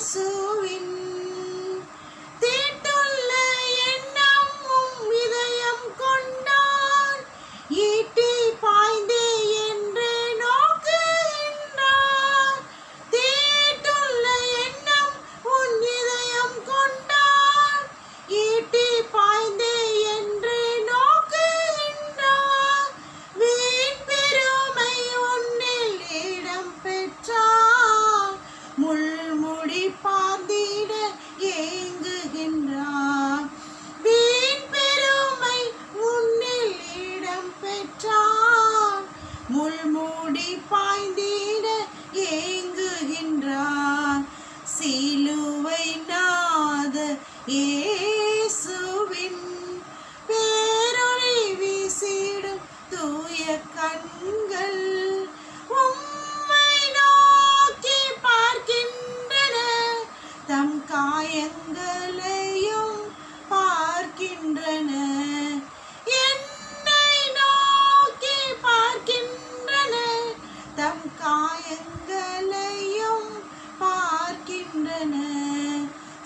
இயேசுவின் தீட்டுள்ள எண்ணம் உம் இதயம் கொண்டான் ஈட்டி பாய்ந்தே என்று நோக்குகின்றார். தீட்டுள்ள எண்ணம் உன் இதயம் கொண்டான் ஈட்டி பாய்ந்தே என்று நோக்குகின்றார். வீண் பெருமை உன்னில் இடம் பெற்றார் முள்முடி பாந்திட ஏங்குகின்றார். வீண் பெருமை உன்னில் இடம் பெற்றார் முள்முடி பாய்ந்திட ஏங்குகின்றார். சிலுவை நாத இயேசுவின் பேரொளி வீசிடும் தூய கண்கள் உம்மை நோக்கி பார்க்கின்றன. தம் காயங்களையும் பார்க்கின்றன. என்னை நோக்கி பார்க்கின்றன. தம் காயங்களையும் பார்க்கின்றன.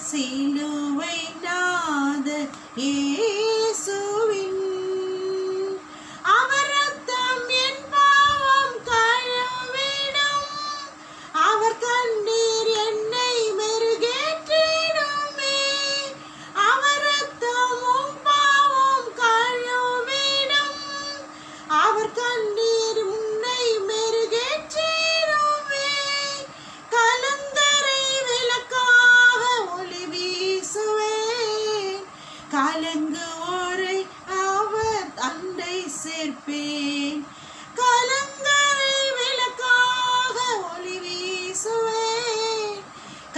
சிலுவை நாத இயேசுவின் அவர் ரத்தம் என் பாவம் கழுவிடும். அவர் கண்ணீர் என்னை மெருகேற்றிடுமே. அவர் ரத்தம் உம் பாவம் கழுவிடும். அவர் கண்ணீர் உன்னை மெருகேற்றிடுமே. கலங்கரை விளக்காக ஒளி வீசுவேன். கலங்குவோரை அவர் அண்டை சேர்ப்பேன். கலங்கரை விளக்காக ஒளி வீசுவேன்.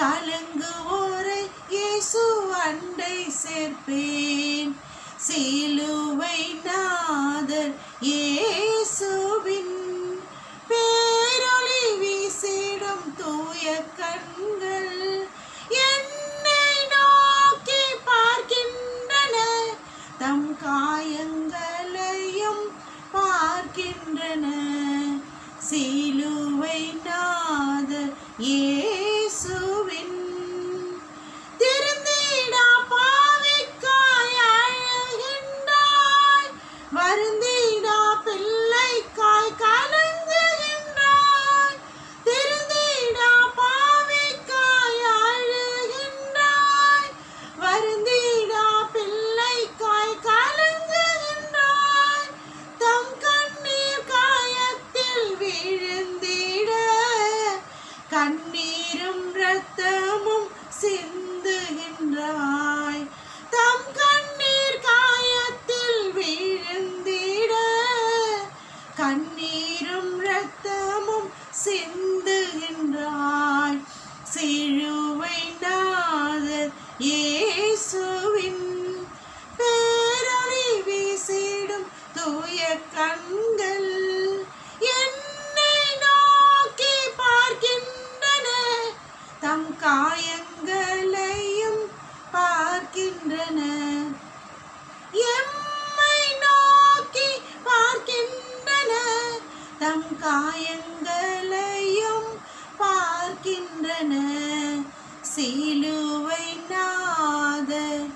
கலங்குவோரை இயேசு அண்டை சேர்ப்பேன். சிலுவை நாதர் இயேசுவின் பேரொளி வீசிடும் தூய கண்கள் என்னை நோக்கி பார்க்கின்றன. தம் காயங்களையும் பார்க்கின்றன. சிலுவை நாதர் இயேசுவின் திருந்திடா பாவிக்காய் அழுகின்றாய். வருந்திடா பிள்ளைக்காய் கலங்குகின்றாய். திருந்திடா பாவிக்காய் அழுகின்றாய். வருந்திடா பிள்ளைக்காய் கலங்குகின்றாய். தம் கண்ணீர் காயத்தில் விழுந்திட கண்ணீரும் இரத்தமும் சிந்துகின்றாய். தம் கண்ணீர் காயத்தில் விழுந்திட கண்ணீரும் இரத்தமும் சிந்துகின்றாய். சிலுவை நாதர் இயேசுவின் பேரொளி வீசிடும் தூய கண்கள் என்னை நோக்கி பார்க்கின்றன. தம் காயங்களையும் பார்க்கின்றன. எம்மை நோக்கி பார்க்கின்றன. தம் காயங்களையும் பார்க்கின்றன. சிலுவை நாதர்